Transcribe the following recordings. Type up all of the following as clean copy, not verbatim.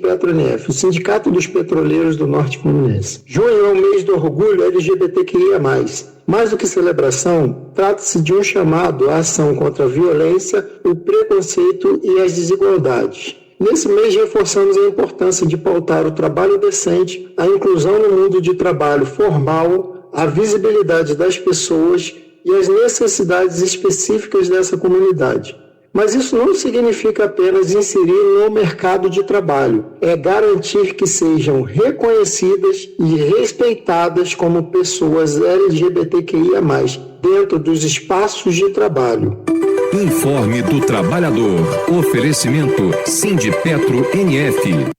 PetroNF, o Sindicato dos Petroleiros do Norte Fluminense. Junho é o mês do orgulho LGBTQIA+. Mais do que celebração, trata-se de um chamado à ação contra a violência, o preconceito e as desigualdades. Nesse mês, reforçamos a importância de pautar o trabalho decente, a inclusão no mundo de trabalho formal, a visibilidade das pessoas e as necessidades específicas dessa comunidade. Mas isso não significa apenas inserir no mercado de trabalho, é garantir que sejam reconhecidas e respeitadas como pessoas LGBTQIA+, dentro dos espaços de trabalho. Informe do Trabalhador. Oferecimento Sindipetro NF.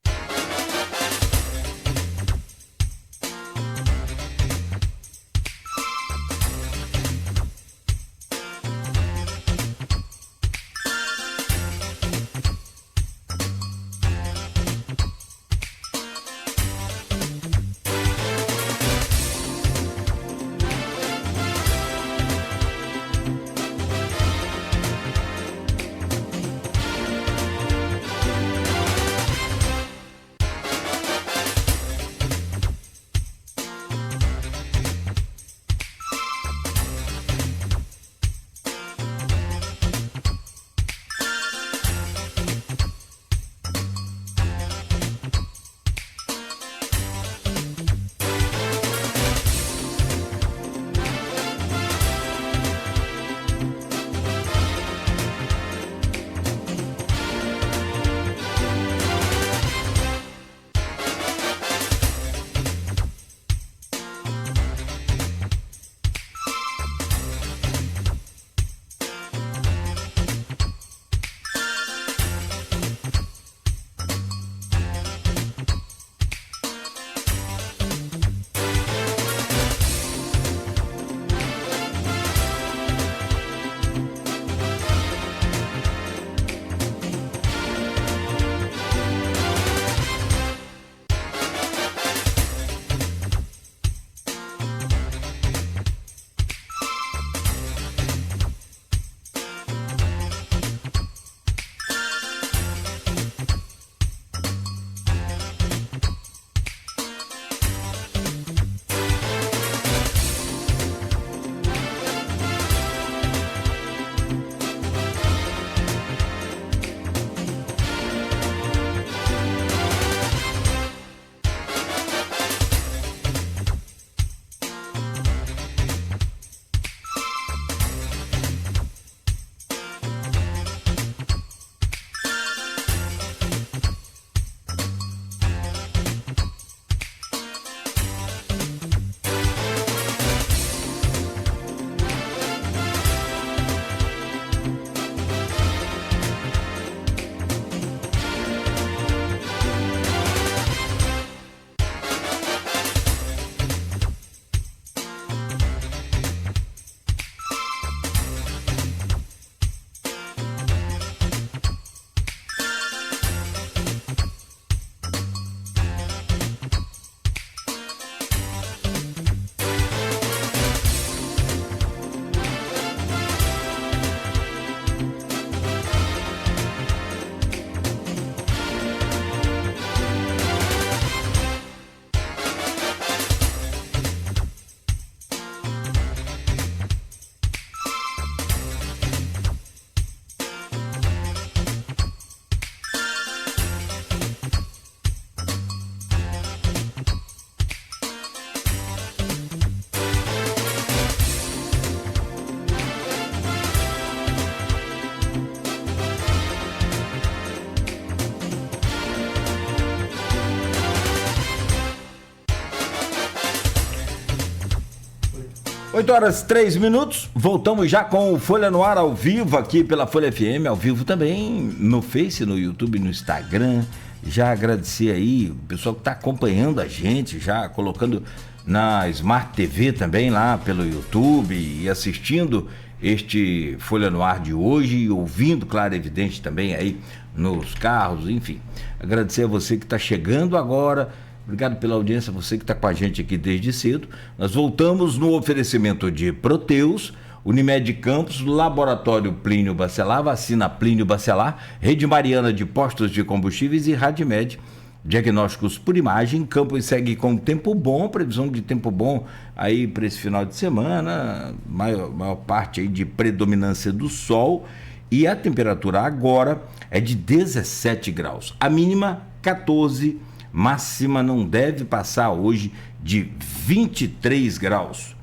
Oito horas 3 minutos, voltamos já com o Folha no Ar ao vivo aqui pela Folha FM, ao vivo também no Face, no YouTube, no Instagram. Já agradecer aí o pessoal que está acompanhando a gente, já colocando na Smart TV também lá pelo YouTube e assistindo este Folha no Ar de hoje e ouvindo, claro, evidente também aí nos carros, enfim. Agradecer a você que está chegando agora. Obrigado pela audiência, você que está com a gente aqui desde cedo. Nós voltamos no oferecimento de Proteus, Unimed Campos, Laboratório Plínio Bacelar, Vacina Plínio Bacelar, Rede Mariana de Postos de Combustíveis e Radmed. diagnósticos por imagem. Campos segue com tempo bom, previsão de tempo bom aí para esse final de semana, maior parte aí de predominância do sol, e a temperatura agora é de 17 graus, a mínima 14, máxima não deve passar hoje de 23 graus.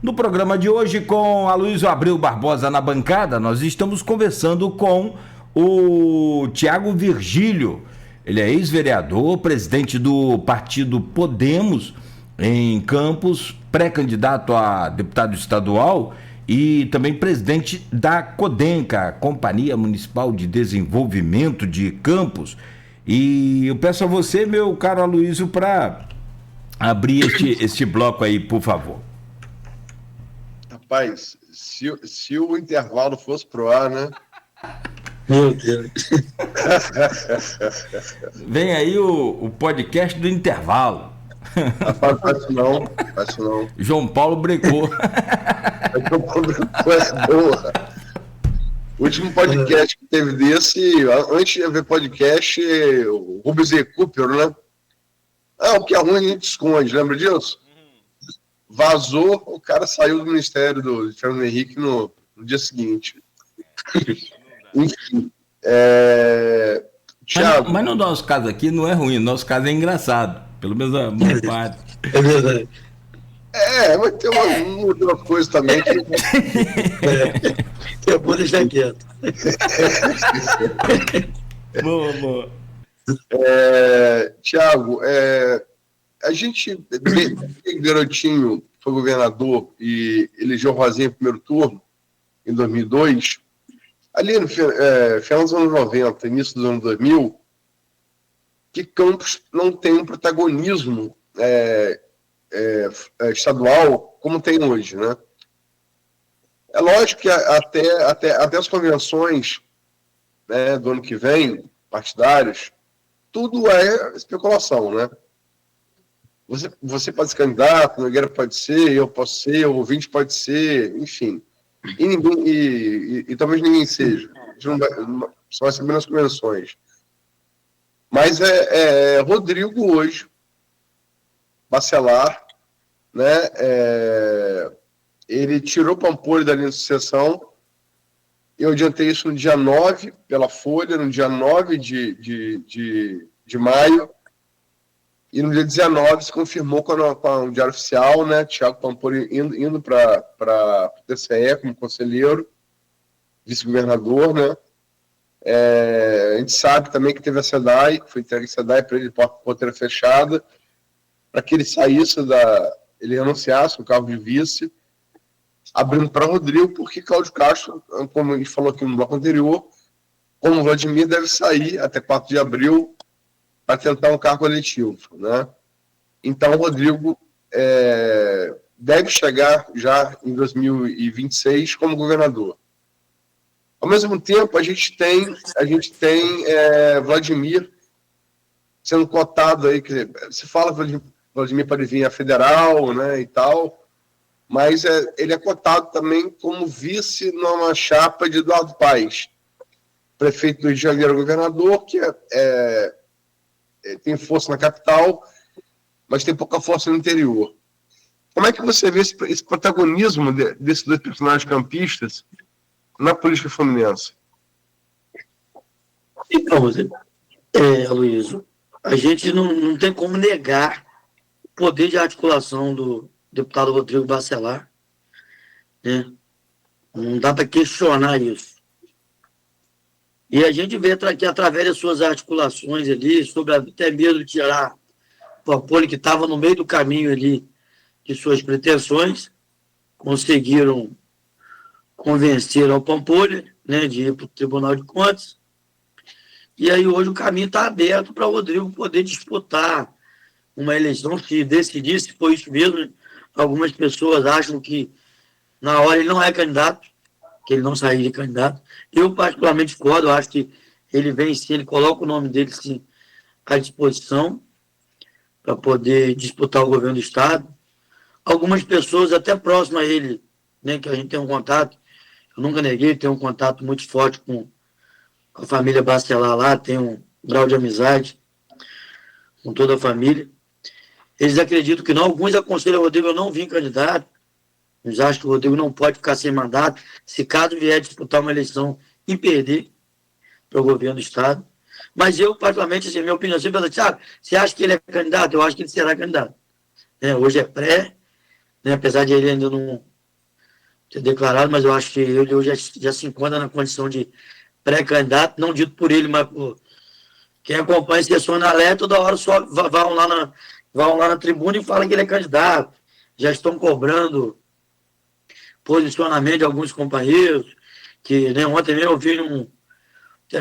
No programa de hoje, com Aloysio Abreu Barbosa na bancada, nós estamos conversando com o Tiago Virgílio. Ele é ex-vereador, presidente do partido Podemos em Campos, pré-candidato a deputado estadual e também presidente da CODENCA, Companhia Municipal de Desenvolvimento de Campos. E eu peço a você, meu caro Aloysio, para abrir este bloco aí, por favor. Rapaz, se o intervalo fosse pro ar, né? Meu Deus. Vem aí o podcast do intervalo. Fácil não. João Paulo brecou. Boa. O último podcast que teve desse, antes de haver podcast, o Rubens E. Cooper, né? O que é ruim a gente esconde, lembra disso? Vazou, o cara saiu do ministério do Fernando Henrique no dia seguinte. Enfim. Thiago. Mas no nosso caso aqui não é ruim, no nosso caso é engraçado. Pelo menos a maior parte. É verdade. Mas tem uma outra coisa também que. É bom deixar quieto. Boa. Thiago, a gente, garotinho, foi governador e elegeu o Rosinha em primeiro turno, em 2002. Ali no final dos anos 90, início dos anos 2000, que Campos não tem um protagonismo estadual como tem hoje, né? É lógico que até as convenções, né, do ano que vem, partidárias, tudo é especulação, né? Você pode ser candidato, Nogueira pode ser, eu posso ser, o ouvinte pode ser, enfim. E talvez ninguém seja. A gente não vai, só vai saber nas convenções. Mas Rodrigo hoje, Bacelar, né? Ele tirou o Pampolho da linha de sucessão. Eu adiantei isso no dia 9, pela Folha, no dia 9 de maio. E no dia 19 se confirmou com o Diário Oficial, né? Tiago Pampolho indo para o TCE como conselheiro, vice-governador, né? A gente sabe também que teve a SEDAI, que foi entregue a SEDAI para ele, porteira fechada, para que ele saísse ele renunciasse no cargo de vice, abrindo para Rodrigo, porque Cláudio Castro, como a gente falou aqui no bloco anterior, como Vladimir deve sair até 4 de abril para tentar um cargo eletivo, né? Então, o Rodrigo deve chegar já em 2026 como governador. Ao mesmo tempo, a gente tem Vladimir sendo cotado aí, quer dizer, se fala Vladimir pode vir a federal, né, e tal, mas ele é cotado também como vice numa chapa de Eduardo Paes, prefeito do Rio de Janeiro, governador, que tem força na capital, mas tem pouca força no interior. Como é que você vê esse protagonismo desses dois personagens campistas na política fluminense? Então, Aloysio, a gente não tem como negar o poder de articulação do deputado Rodrigo Bacelar, né? Não dá para questionar isso. E a gente vê que através das suas articulações ali, sobre até mesmo tirar o Pampolho, que estava no meio do caminho ali de suas pretensões, conseguiram convencer ao Pampolho, né, de ir para o Tribunal de Contas. E aí hoje o caminho está aberto para o Rodrigo poder disputar uma eleição, se decidir se foi isso mesmo. Né? Algumas pessoas acham que na hora ele não é candidato, que ele não sairia candidato. Eu particularmente discordo, eu acho que ele vem sim, ele coloca o nome dele sim à disposição para poder disputar o governo do Estado. Algumas pessoas até próximas a ele, né, que a gente tem um contato, eu nunca neguei, tenho um contato muito forte com a família Bacelar lá, tem um grau de amizade. com toda a família. Eles acreditam que não, alguns aconselham o Rodrigo a não vir candidato, eles acham que o Rodrigo não pode ficar sem mandato, se caso vier disputar uma eleição e perder para o governo do Estado. Mas eu, particularmente, assim, minha opinião, sempre falo, Thiago, você acha que ele é candidato? Eu acho que ele será candidato. Hoje é pré, apesar de ele ainda não ter declarado, mas eu acho que ele hoje já se encontra na condição de pré-candidato, não dito por ele, mas por quem acompanha a sessão na Lé, toda hora só vão lá na tribuna e falam que ele é candidato. Já estão cobrando posicionamento de alguns companheiros, que ontem mesmo eu vi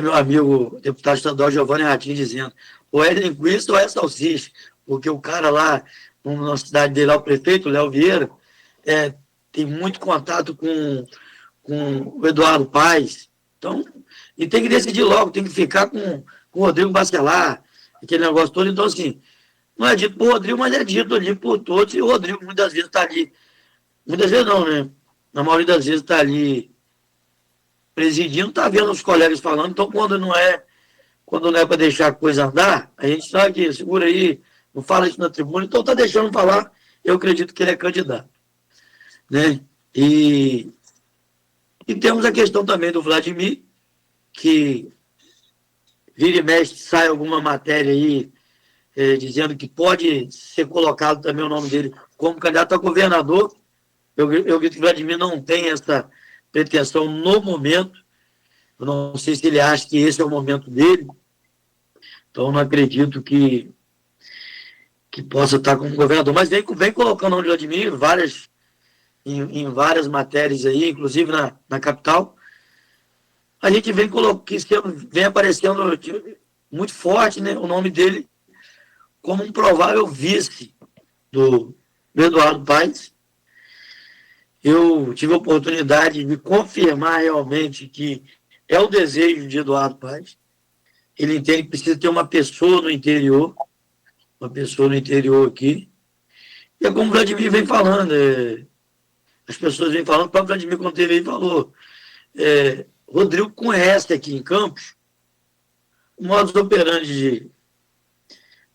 meu amigo, deputado estadual Giovanni Ratinho, dizendo, ou é linguiça ou é salsicha, porque o cara lá, na cidade dele, lá, o prefeito, Léo Vieira, tem muito contato com o Eduardo Paes, então, e tem que decidir logo, tem que ficar com o Rodrigo Bacelar, aquele negócio todo, então assim, não é dito por Rodrigo, mas é dito ali por todos, e o Rodrigo muitas vezes está ali, muitas vezes não, né? Na maioria das vezes está ali presidindo, está vendo os colegas falando, então quando não é para deixar a coisa andar, a gente sabe que segura aí, não fala isso na tribuna, então está deixando falar, eu acredito que ele é candidato. Né? E temos a questão também do Vladimir, que vira e mexe, sai alguma matéria aí, dizendo que pode ser colocado também o nome dele como candidato a governador. Eu acredito que o Vladimir não tem essa pretensão no momento. Eu não sei se ele acha que esse é o momento dele. Então, não acredito que possa estar como governador. Mas vem colocando o nome de Vladimir em várias matérias aí, inclusive na capital. A gente vem aparecendo muito forte, né, o nome dele como um provável vice do Eduardo Paes. Eu tive a oportunidade de confirmar realmente que é o desejo de Eduardo Paes. Ele entende que precisa ter uma pessoa no interior aqui. E é como o Vladimir vem falando, as pessoas vêm falando, o próprio Vladimir, quando teve aí, falou, Rodrigo conhece aqui em Campos o modus operandi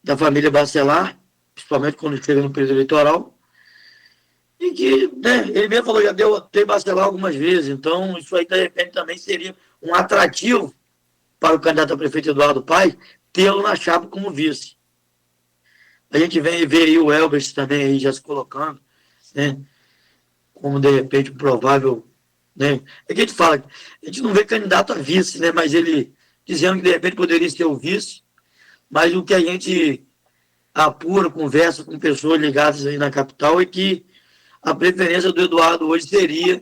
da família Bacelar, principalmente quando chega no período eleitoral, e que, né, ele mesmo falou, já tem Bacelar algumas vezes, então isso aí, de repente, também seria um atrativo para o candidato a prefeito Eduardo Paes, tê-lo na chapa como vice. A gente vem ver aí o Elbert também aí já se colocando, né, como, de repente, um provável, né, é que a gente fala, a gente não vê candidato a vice, né, mas ele dizendo que, de repente, poderia ser o vice, mas o que a gente apura, conversa com pessoas ligadas aí na capital é que a preferência do Eduardo hoje seria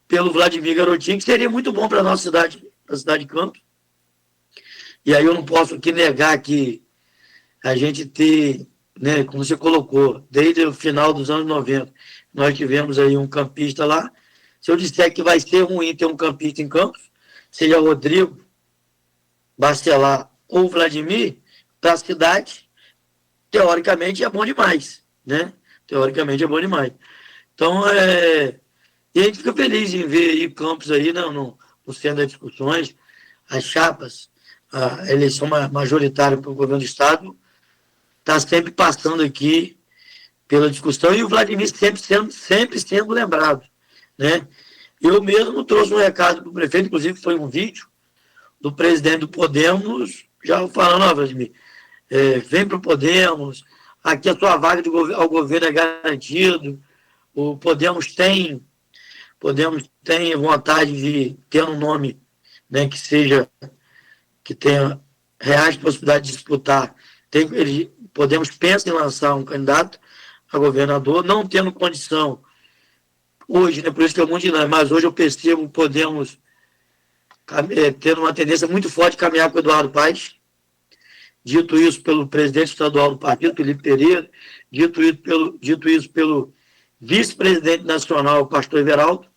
pelo Vladimir Garotinho, que seria muito bom para a nossa cidade, a cidade de Campos. E aí eu não posso aqui negar que a gente ter, né, como você colocou, desde o final dos anos 90, nós tivemos aí um campista lá. Se eu disser que vai ser ruim ter um campista em Campos, seja Rodrigo, Bacelar ou Vladimir, para a cidade, teoricamente é bom demais, né? Teoricamente é bom demais. Então, e a gente fica feliz em ver aí Campos aí, né, no centro das discussões, as chapas, a eleição majoritária para o governo do Estado está sempre passando aqui pela discussão e o Vladimir sempre sendo lembrado, né? Eu mesmo trouxe um recado para o prefeito, inclusive foi um vídeo do presidente do Podemos, já falando, Vladimir, vem para o Podemos, aqui a sua vaga ao governo é garantido, o Podemos tem vontade de ter um nome, né, que tenha reais possibilidades de disputar. Podemos pensar em lançar um candidato a governador, não tendo condição hoje, né, por isso que é muito dinâmico, mas hoje eu percebo o Podemos tendo uma tendência muito forte de caminhar com o Eduardo Paes, dito isso pelo presidente estadual do partido, Felipe Pereira, dito isso pelo vice-presidente nacional, o pastor Everaldo.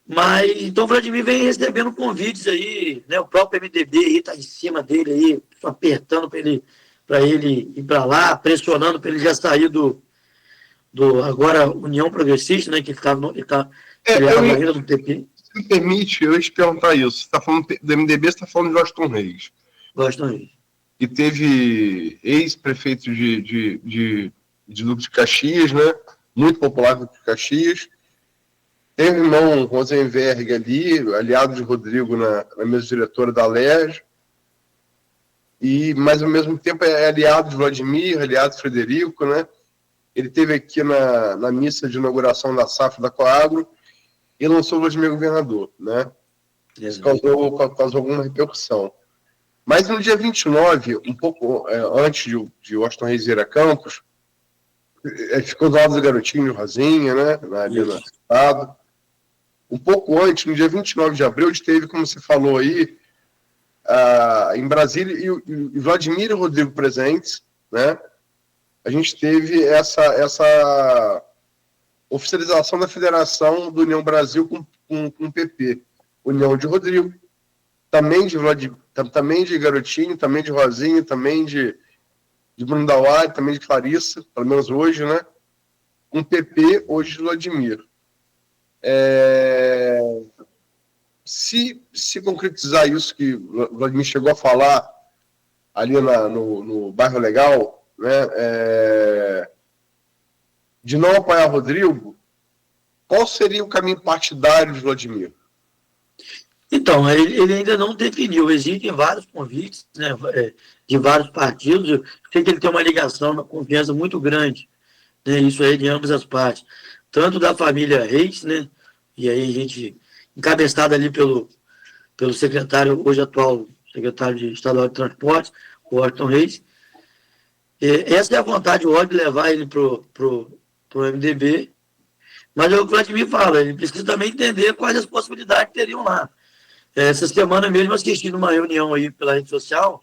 Mas, então, o Vladimir vem recebendo convites aí, né? O próprio MDB aí está em cima dele aí, apertando para ele ir para lá, pressionando para ele já sair do agora União Progressista, né? Que estava ainda no TP. Se me permite, eu ia te perguntar isso. Você está falando do MDB, você está falando de Washington Reis. Washington Reis. que teve ex-prefeito de Duque de Caxias, né? Muito popular Duque de Caxias. Tem o irmão Rosenberg ali, aliado de Rodrigo na mesa diretora da LERJ, mas ao mesmo tempo é aliado de Vladimir, aliado de Frederico, né? Ele esteve aqui na missa de inauguração da SAF da Coagro e lançou o Vladimir governador, né? Isso causou alguma repercussão. Mas no dia 29, um pouco antes de Washington Reis ir a Campos, ficou do lado do garotinho de Rosinha, né? Ali no estado. Um pouco antes, no dia 29 de abril, teve, como você falou aí, em Brasília, e Vladimir e Rodrigo presentes, né? A gente teve essa oficialização da Federação do União Brasil com o PP. União de Rodrigo, também de Garotinho, também de Rosinha, também de Bruno Dauari, também de Clarissa, pelo menos hoje, né? Com PP, hoje de Vladimir. Se concretizar isso que o Vladimir chegou a falar ali no Bairro Legal, né, de não apoiar Rodrigo, qual seria o caminho partidário de Vladimir? Então, ele ainda não definiu. Existem vários convites, né, de vários partidos. Eu sei que ele tem uma ligação, uma confiança muito grande, né, isso aí de ambas as partes. Tanto da família Reis, né, e aí a gente, encabeçado ali pelo secretário, hoje atual secretário de Estadual de Transportes, o Washington Reis. Essa é a vontade, o ódio de levar ele pro MDB. Mas é o que o Vladimir fala, ele precisa também entender quais as possibilidades que teriam lá. Essa semana mesmo eu assisti numa reunião aí pela rede social,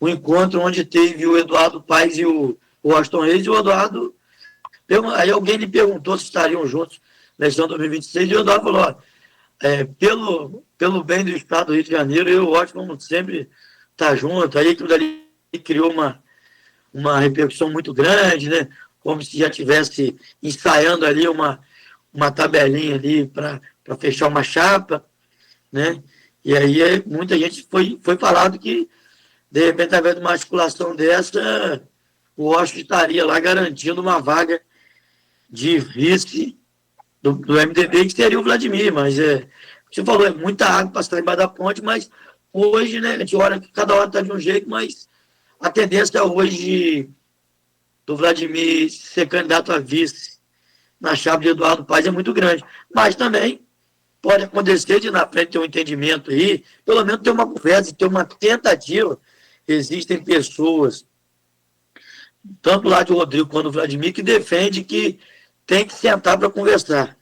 um encontro onde teve o Eduardo Paes e o Washington Reis, e o Eduardo... Aí alguém lhe perguntou se estariam juntos na eleição de 2026, e o Eduardo falou, pelo bem do Estado do Rio de Janeiro, eu e o Washington vamos sempre estar juntos. Aí aquilo dali criou uma repercussão muito grande, né? Como se já estivesse ensaiando ali uma tabelinha ali para fechar uma chapa, né? E aí muita gente foi falado que, de repente, através de uma articulação dessa, o Washington estaria lá garantindo uma vaga de vice do MDB, que seria o Vladimir, mas você falou, é muita água para sair embaixo da ponte, mas hoje, né, a gente olha que cada hora está de um jeito, mas a tendência hoje do Vladimir ser candidato a vice na chave de Eduardo Paes é muito grande. Mas também pode acontecer de na frente ter um entendimento aí, pelo menos ter uma conversa, ter uma tentativa. Existem pessoas, tanto lá de Rodrigo quanto do Vladimir, que defende que tem que sentar para conversar.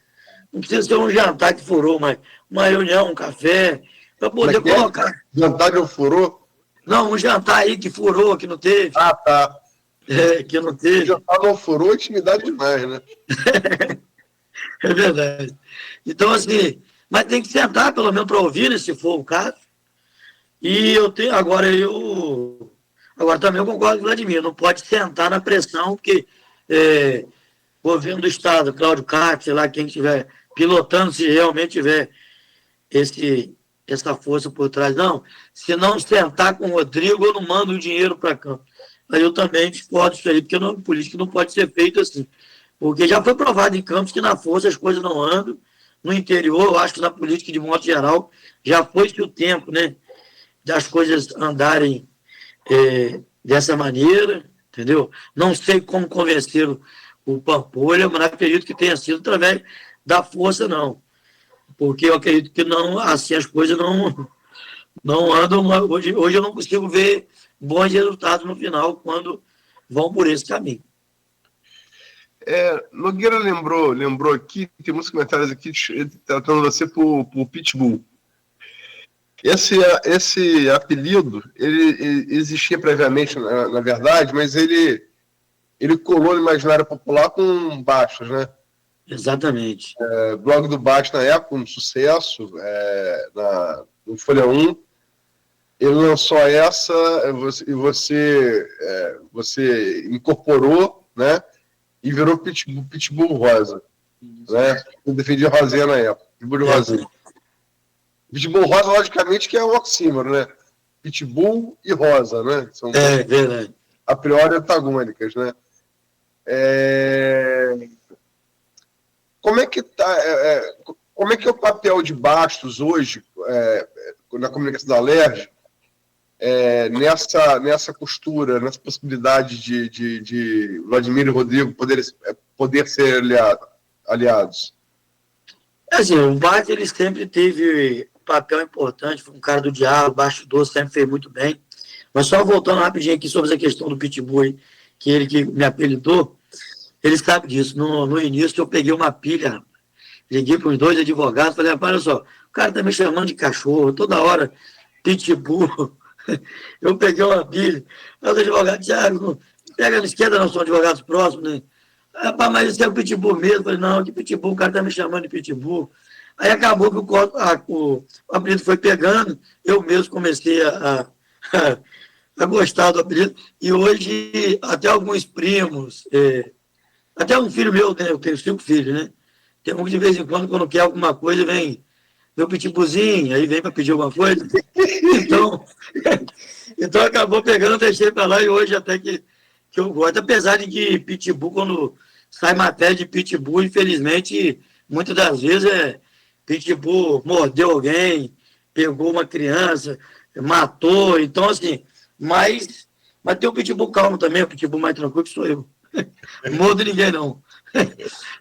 Não precisa ser um jantar que furou, mas uma reunião, um café, para poder colocar. Jantar que furou? Não, um jantar aí que furou, que não teve. Ah, tá. Que não teve. O jantar não furou, intimidade demais, né? É verdade. Então, assim, mas tem que sentar, pelo menos, para ouvir, né, se for o caso. E agora também eu concordo com o Vladimir, não pode sentar na pressão, porque governo do Estado, Cláudio Castro, sei lá, quem estiver pilotando, se realmente tiver essa força por trás, não. Se não sentar com o Rodrigo, eu não mando o dinheiro para campo. Aí eu também discordo disso aí, porque política não pode ser feito assim. Porque já foi provado em Campos que na força as coisas não andam. No interior, eu acho que na política, de modo geral, já foi-se o tempo, né, das coisas andarem dessa maneira, entendeu? Não sei como convencer o Pampolha, mas acredito que tenha sido através da força, não. Porque eu acredito que não, assim as coisas não andam. Hoje eu não consigo ver bons resultados no final quando vão por esse caminho. Nogueira lembrou aqui, tem muitos comentários aqui tratando você por Pitbull. Esse apelido, ele existia previamente, na verdade, mas ele colou no imaginário popular com Bastos, né? Exatamente. Blog do Bastos na época, um sucesso, no Folha 1. Ele lançou essa, e você incorporou, né? E virou Pitbull Rosa, né? Eu defendia Rosinha na época, Pitbull Rosa. Pitbull Rosa, logicamente, que é o oxímoro, né? Pitbull e Rosa, né? São verdade. a priori antagônicas, né? Como é que como é que é o papel de Bastos hoje na comunicação da Alerj, nessa costura, nessa possibilidade de Vladimir e Rodrigo poder ser aliados? Assim, o Bastos, ele sempre teve um papel importante, foi um cara do diálogo, bastidor, sempre fez muito bem. Mas só voltando rapidinho aqui sobre essa questão do Pitbull aí, que ele que me apelidou, ele sabe disso. No início eu peguei uma pilha, liguei para os 2 advogados, falei, olha só, o cara tá me chamando de cachorro, toda hora, Pitbull. Eu peguei uma pilha, os advogados, Thiago, pega na esquerda, nós somos advogados próximos, né? Rapaz, mas isso é o Pitbull mesmo. Eu falei, não, que Pitbull, o cara tá me chamando de Pitbull. Aí acabou que o apelido foi pegando, eu mesmo comecei a gostar do apelido, e hoje até alguns primos, até um filho meu, né, eu tenho 5 filhos, né, tem um que de vez em quando quer alguma coisa, vem meu pitbullzinho, aí vem para pedir alguma coisa, então acabou pegando, deixei para lá, e hoje até que eu gosto, apesar de que pitbull, quando sai matéria de pitbull, infelizmente, muitas das vezes pitbull mordeu alguém, pegou uma criança, matou, então assim, mas tem o pitbull calmo também, o pitbull mais tranquilo que sou eu. Não mordo ninguém, não.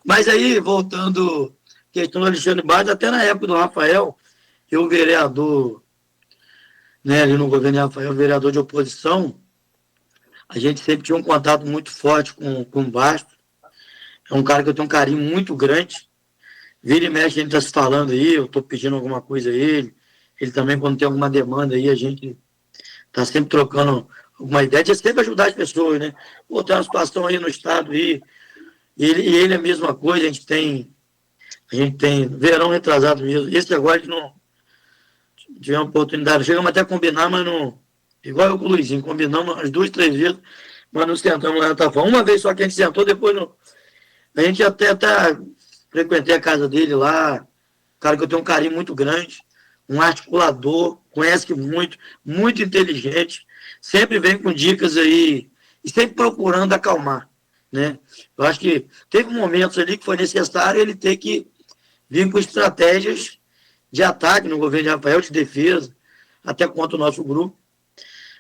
Mas aí, voltando, questão do Alexandre Bastos, até na época do Rafael, eu, vereador, né, ali no governo de Rafael, vereador de oposição, a gente sempre tinha um contato muito forte com o Bastos. É um cara que eu tenho um carinho muito grande. Vira e mexe, a gente está se falando aí, eu estou pedindo alguma coisa a ele. Ele também, quando tem alguma demanda aí, a gente está sempre trocando alguma ideia, de sempre ajudar as pessoas, né? Pô, tem uma situação aí no estado aí, e ele é a mesma coisa, a gente tem verão retrasado mesmo. Esse agora a gente não tivemos oportunidade, chegamos até a combinar, mas não. Igual eu com o Luizinho, combinamos umas 2, 3 vezes, mas não sentamos lá na Tafão. Uma vez só que a gente sentou, depois não. A gente até frequentei a casa dele lá, cara que eu tenho um carinho muito grande, um articulador, conhece muito, muito inteligente, sempre vem com dicas aí, e sempre procurando acalmar, né? Eu acho que teve momentos ali que foi necessário ele ter que vir com estratégias de ataque no governo de Rafael, de defesa, até contra o nosso grupo.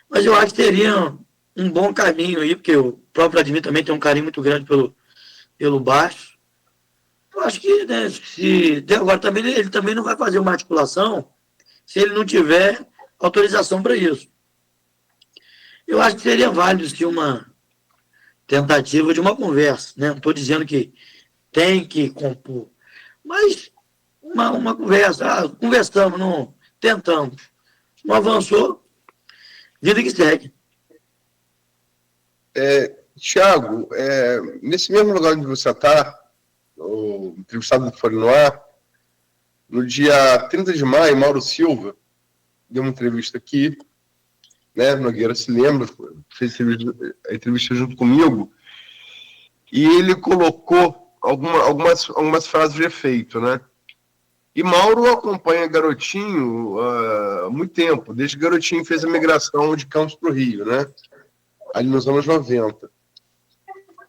Mas eu acho que teria um bom caminho aí, porque o próprio Vladimir também tem um carinho muito grande pelo Bastos. Eu acho que, né, agora também ele também não vai fazer uma articulação se ele não tiver autorização para isso. Eu acho que seria válido sim uma tentativa de uma conversa, né? Não estou dizendo que tem que compor, mas uma conversa. Conversamos, não tentamos. Não avançou, vida que segue. Thiago, nesse mesmo lugar onde você está, o entrevistado do Folha no Ar, no dia 30 de maio, Mauro Silva deu uma entrevista aqui, né? Nogueira se lembra, fez a entrevista junto comigo, e ele colocou algumas frases de efeito, né? E Mauro acompanha Garotinho há muito tempo, desde que Garotinho fez a migração de Campos para o Rio, né? Ali nos anos 90.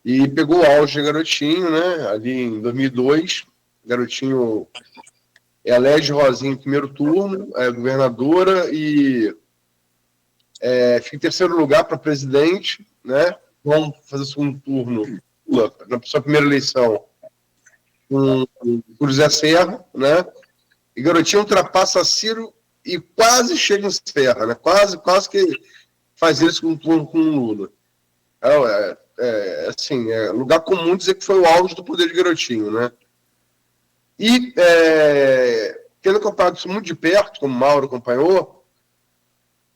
E pegou o auge de Garotinho, né? Ali em 2002, Garotinho elege Rosinha em primeiro turno, é governadora, e fica em terceiro lugar para presidente, né? Vamos fazer o segundo turno, na sua primeira eleição, com o José Serra, né? E Garotinho ultrapassa Ciro e quase chega em Serra, né? Quase que faz isso com o Lula. Assim, lugar comum dizer que foi o auge do poder de Garotinho, né? E, tendo acompanhado isso muito de perto, como o Mauro acompanhou,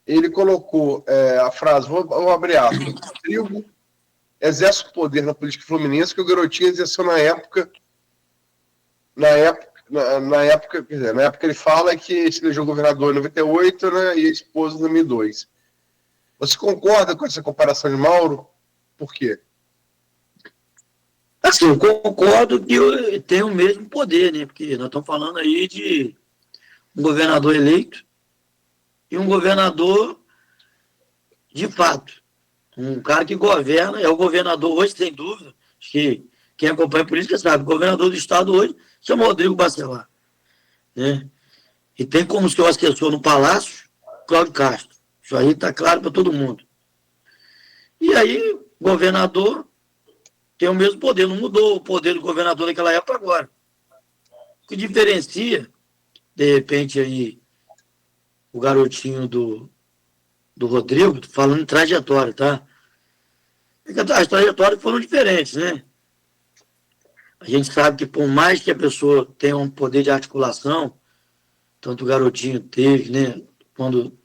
ele colocou a frase, vou abrir aspas, Trigo exerce o poder na política fluminense que o Garotinho exerceu na época ele fala que se elegeu governador em 98, né, e a esposa em 2002. Você concorda com essa comparação de Mauro? Por quê? Assim, eu concordo que tem o mesmo poder, né? Porque nós estamos falando aí de um governador eleito e um governador de fato, um cara que governa, é o governador hoje, sem dúvida, acho que quem acompanha a política sabe, o governador do estado hoje chama Rodrigo Bacelar, né? E tem como seu assessor no Palácio, Cláudio Castro. Isso aí está claro para todo mundo. E aí, o governador tem o mesmo poder, não mudou o poder do governador daquela época agora. O que diferencia, de repente, aí, o garotinho do Rodrigo, falando em trajetória, tá? É que as trajetórias foram diferentes, né? A gente sabe que por mais que a pessoa tenha um poder de articulação, tanto o garotinho teve, né? Quando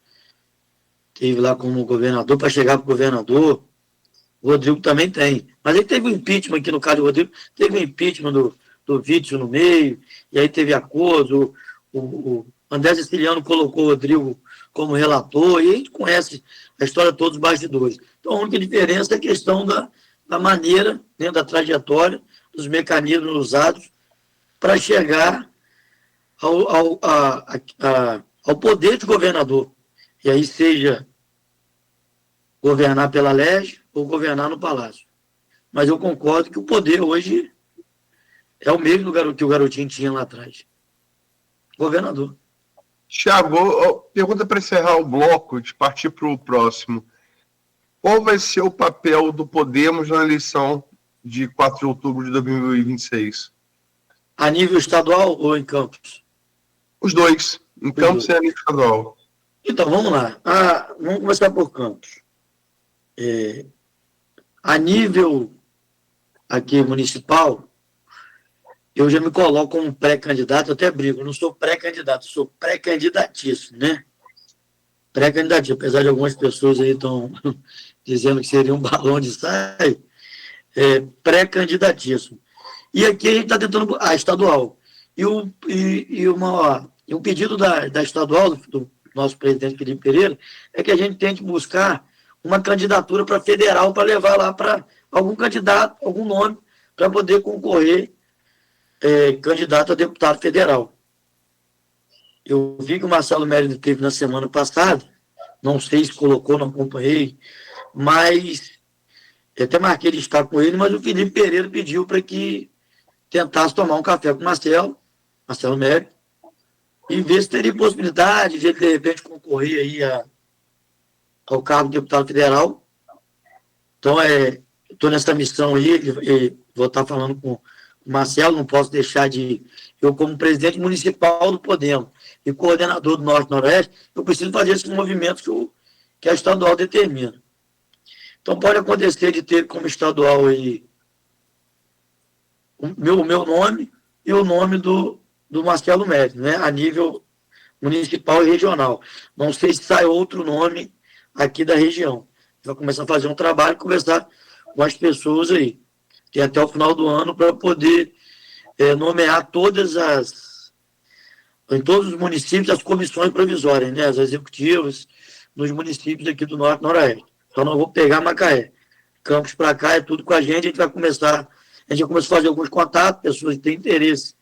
teve lá como governador, para chegar para o governador, o Rodrigo também tem. Mas aí teve um impeachment aqui no caso do Rodrigo, teve um impeachment do Vítor no meio, e aí teve acordo, o André Siciliano colocou o Rodrigo como relator, e a gente conhece a história toda dos bastidores. Então a única diferença é a questão da maneira, né, da trajetória, dos mecanismos usados para chegar ao poder de governador. E aí seja governar pela LERJ ou governar no Palácio. Mas eu concordo que o poder hoje é o mesmo que o garotinho tinha lá atrás. Governador. Thiago, pergunta para encerrar o bloco, de partir para o próximo. Qual vai ser o papel do Podemos na eleição de 4 de outubro de 2026? A nível estadual ou em Campos? Os dois, em Campos e a nível estadual. Então, vamos lá. Vamos começar por Campos. A nível aqui municipal, eu já me coloco como pré-candidato, eu até brigo, eu não sou pré-candidato, sou pré-candidatíssimo, né? Pré-candidatíssimo, apesar de algumas pessoas aí estão dizendo que seria um balão de saia, pré-candidatíssimo. E aqui a gente está tentando a estadual. E um pedido da estadual, do nosso presidente Felipe Pereira, é que a gente tente buscar uma candidatura para federal, para levar lá para algum candidato, algum nome, para poder concorrer candidato a deputado federal. Eu vi que o Marcelo Mérida teve na semana passada, não sei se colocou, não acompanhei, mas eu até marquei de estar com ele, mas o Felipe Pereira pediu para que tentasse tomar um café com o Marcelo Mérida, e ver se teria possibilidade de ele, de repente, concorrer aí ao cargo de deputado federal. Então, estou nessa missão aí, vou estar falando com o Marcelo, não posso deixar de... Eu, como presidente municipal do Podemos e coordenador do Norte-Noroeste, eu preciso fazer esses movimentos que a estadual determina. Então, pode acontecer de ter como estadual aí o meu nome e o nome do Marcelo Mérida, né, a nível municipal e regional. Não sei se sai outro nome aqui da região. Vai começar a fazer um trabalho e conversar com as pessoas aí. Tem até o final do ano para poder nomear em todos os municípios, as comissões provisórias, né, as executivas, nos municípios aqui do Norte e Noroeste. Então, não vou pegar Macaé. Campos para cá é tudo com a gente vai começar a fazer alguns contatos, pessoas que têm interesse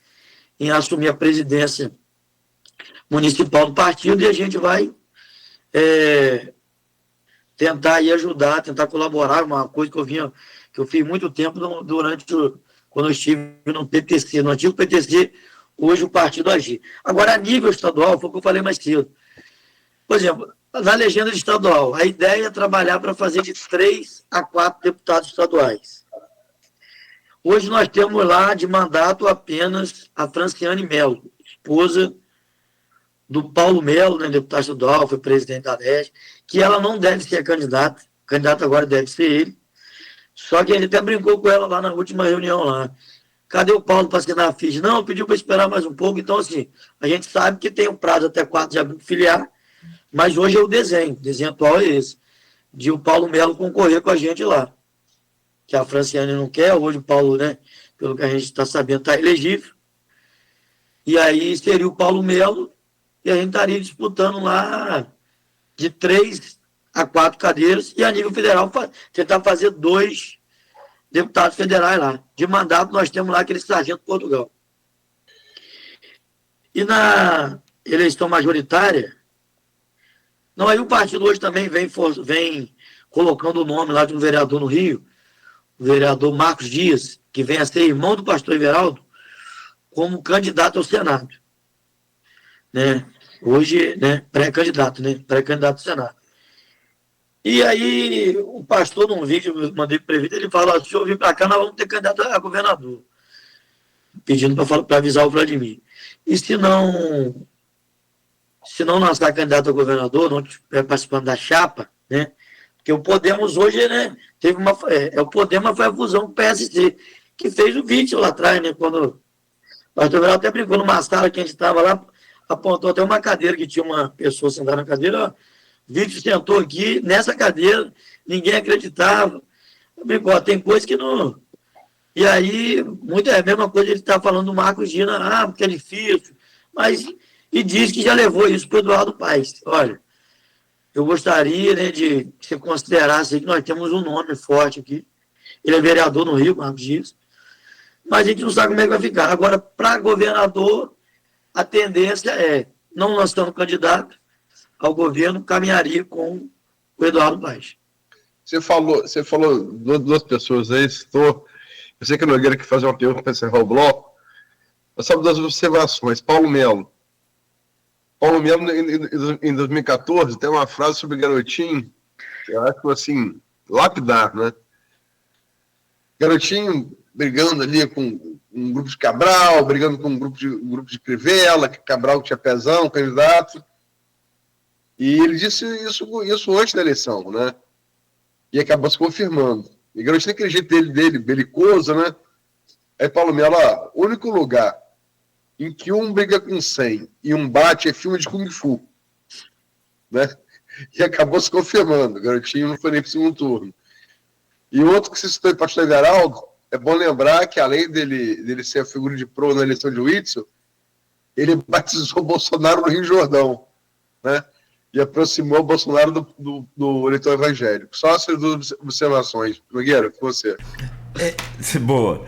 em assumir a presidência municipal do partido, e a gente vai tentar aí ajudar, tentar colaborar, uma coisa que eu fiz muito tempo quando eu estive no PTC, no antigo PTC, hoje o Partido Agir. Agora, a nível estadual, foi o que eu falei mais cedo. Por exemplo, na legenda estadual, a ideia é trabalhar para fazer de 3 a 4 deputados estaduais. Hoje nós temos lá de mandato apenas a Franciane Melo, esposa do Paulo Melo, né, deputado estadual, foi presidente da LERJ, que ela não deve ser a candidata, o candidato agora deve ser ele. Só que a gente até brincou com ela lá na última reunião lá. Cadê o Paulo para assinar a ficha? Não, pediu para esperar mais um pouco. Então, assim, a gente sabe que tem um prazo até 4 de abril para filiar, mas hoje é o desenho atual é esse, de o Paulo Melo concorrer com a gente lá. Que a Franciane não quer, hoje o Paulo, né, pelo que a gente está sabendo, está elegível. E aí seria o Paulo Melo, e a gente estaria disputando lá de 3 a 4 cadeiras, e a nível federal tentar fazer 2 deputados federais lá. De mandato nós temos lá aquele sargento Portugal. E na eleição majoritária, não, aí o partido hoje também vem colocando o nome lá de um vereador no Rio, o vereador Marcos Dias, que vem a ser irmão do pastor Everaldo, como candidato ao Senado. Né? Hoje, né, pré-candidato ao Senado. E aí, o pastor, num vídeo que eu mandei para o prefeito, ele fala: se eu vir para cá, nós vamos ter candidato a governador. Pedindo para avisar o Vladimir. E se não lançar candidato a governador, não estiver participando da chapa, né? Porque o Podemos hoje, né, teve o Podemos foi a fusão com o PSC, que fez o vídeo lá atrás, né? Quando o pastor Everaldo até brincou numa sala que a gente estava lá, apontou até uma cadeira que tinha uma pessoa sentada na cadeira, ó, Vítor sentou aqui, nessa cadeira, ninguém acreditava. Brincou, tem coisa que não... E aí, muito é a mesma coisa, ele está falando do Marcos Gina, porque é difícil, mas... E diz que já levou isso para o Eduardo Paes. Olha, eu gostaria, né, de que você considerasse que nós temos um nome forte aqui. Ele é vereador no Rio, Marcos Dias, mas a gente não sabe como é que vai ficar. Agora, para governador, a tendência é, não lançando candidato ao governo, caminharia com o Eduardo Paes. Você falou duas pessoas aí, citou. Eu sei que a Nogueira quer fazer uma pergunta para encerrar o bloco. Mas sabe das observações. Paulo Melo, em 2014, tem uma frase sobre Garotinho, que eu acho assim, lapidar, né? Garotinho brigando ali com um grupo de Cabral, brigando com um grupo de Crivella, que Cabral tinha pezão, candidato. E ele disse isso antes da eleição, né? E acabou se confirmando. E Garotinho, aquele jeito dele belicoso, né? Aí Paulo Melo, o único lugar em que um briga com 100 e um bate é filme de Kung Fu, né? E acabou se confirmando. Garotinho não foi nem para o segundo turno. E outro que se citou em pastor Everaldo, é bom lembrar que além dele ser a figura de pro na eleição de Whitson, ele batizou o Bolsonaro no Rio Jordão, né? E aproximou o Bolsonaro do eleitor evangélico. Só essas duas observações. Nogueira, com você. Boa.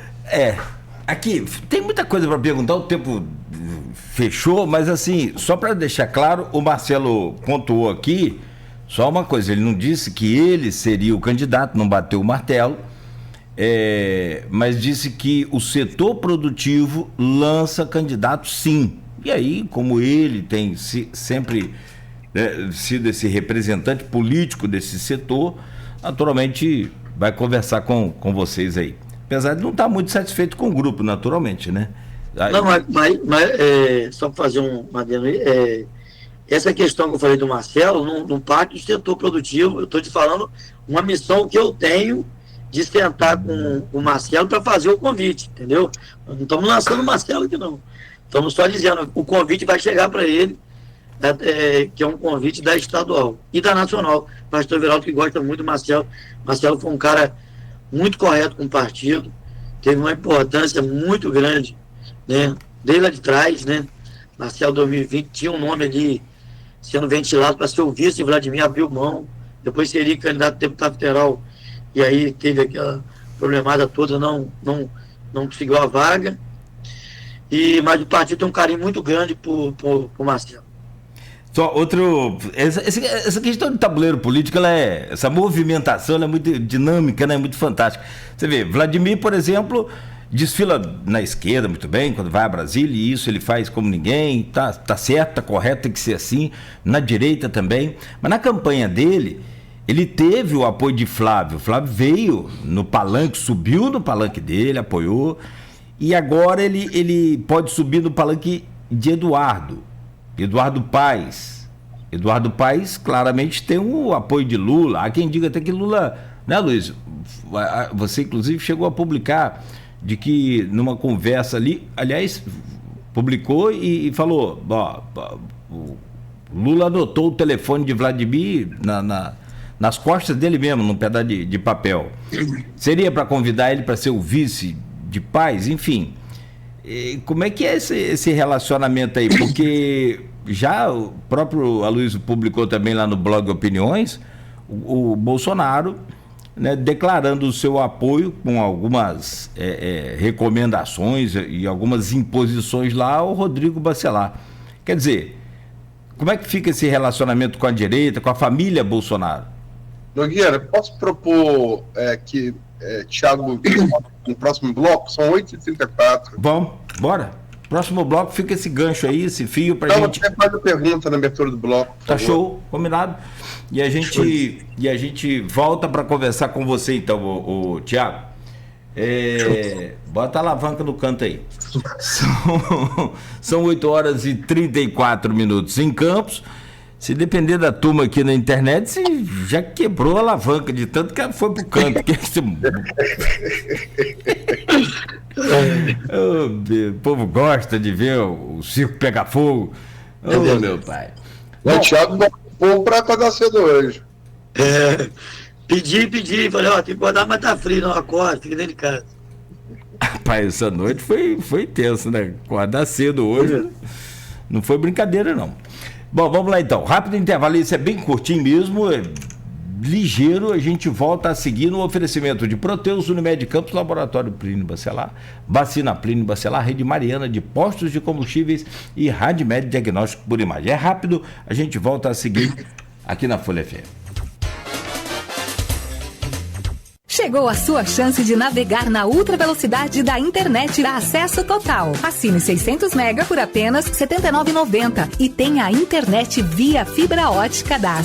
Aqui, tem muita coisa para perguntar, o tempo fechou, mas assim, só para deixar claro, o Marcelo pontuou aqui, só uma coisa, ele não disse que ele seria o candidato, não bateu o martelo, mas disse que o setor produtivo lança candidato sim. E aí, como ele tem sempre sido esse representante político desse setor, naturalmente vai conversar com vocês aí. Apesar de não estar muito satisfeito com o grupo, naturalmente, né? Não, mas só para fazer uma essa questão que eu falei do Marcelo, não parte do setor produtivo, eu estou te falando uma missão que eu tenho de sentar com o Marcelo para fazer o convite, entendeu? Não estamos lançando o Marcelo aqui, não. Estamos só dizendo, o convite vai chegar para ele, que é um convite da estadual e da nacional. O pastor Everaldo, que gosta muito do Marcelo. Marcelo foi um cara muito correto com o partido, teve uma importância muito grande, né? Desde lá de trás, né? Marcelo 2020 tinha um nome ali sendo ventilado para ser o vice, Vladimir abriu mão, depois seria candidato a deputado federal, e aí teve aquela problemada toda, não conseguiu a vaga, mas o partido tem um carinho muito grande por Marcelo. Só essa questão de tabuleiro político, essa movimentação ela é muito dinâmica, né? Muito fantástica. Você vê, Vladimir, por exemplo, desfila na esquerda muito bem, quando vai a Brasília, e isso ele faz como ninguém, tá certo, tá correto, tem que ser assim, na direita também, mas na campanha dele, ele teve o apoio de Flávio veio no palanque, subiu no palanque dele, apoiou, e agora ele pode subir no palanque de Eduardo Paes. Eduardo Paes claramente tem o apoio de Lula. Há quem diga até que Lula, né, Luiz? Você inclusive chegou a publicar de que numa conversa ali, aliás, publicou e falou, o Lula anotou o telefone de Vladimir nas costas dele mesmo, num pedaço de papel. Seria para convidar ele para ser o vice de Paes, enfim. Como é que é esse relacionamento aí? Porque já o próprio Aloysio publicou também lá no blog Opiniões, o Bolsonaro, né, declarando o seu apoio com algumas recomendações e algumas imposições lá ao Rodrigo Bacelar. Quer dizer, como é que fica esse relacionamento com a direita, com a família Bolsonaro? Nogueira, posso propor que Thiago no próximo bloco? São 8h34. Bom, bora. Próximo bloco fica esse gancho aí, esse fio pra gente... Você faz a pergunta na abertura do bloco. Tá show, combinado. E a gente volta para conversar com você então, o Thiago. Bota a alavanca no canto aí. São 8h34 em Campos. Se depender da turma aqui na internet, você já quebrou a alavanca de tanto que ela foi pro canto. O povo gosta de ver o circo pegar fogo. Meu pai. O Thiago botou fogo para acordar cedo hoje. Pedi. Falei, tem que acordar, mas tá frio, não acorda, fica dentro de casa. Rapaz, essa noite foi tenso, né? Acordar cedo hoje não foi brincadeira, não. Bom, vamos lá então. Rápido intervalo, isso é bem curtinho mesmo, ligeiro. A gente volta a seguir no oferecimento de Proteus, Unimed Campos, Laboratório Plínio Bacelar, Vacina Plínio Bacelar, Rede Mariana de Postos de Combustíveis e Radmed Diagnóstico por Imagem. É rápido, a gente volta a seguir aqui na Folha FM. Chegou a sua chance de navegar na ultra velocidade da internet da Acesso Total. Assine 600 mega por apenas R$ 79,90 e tenha a internet via fibra ótica da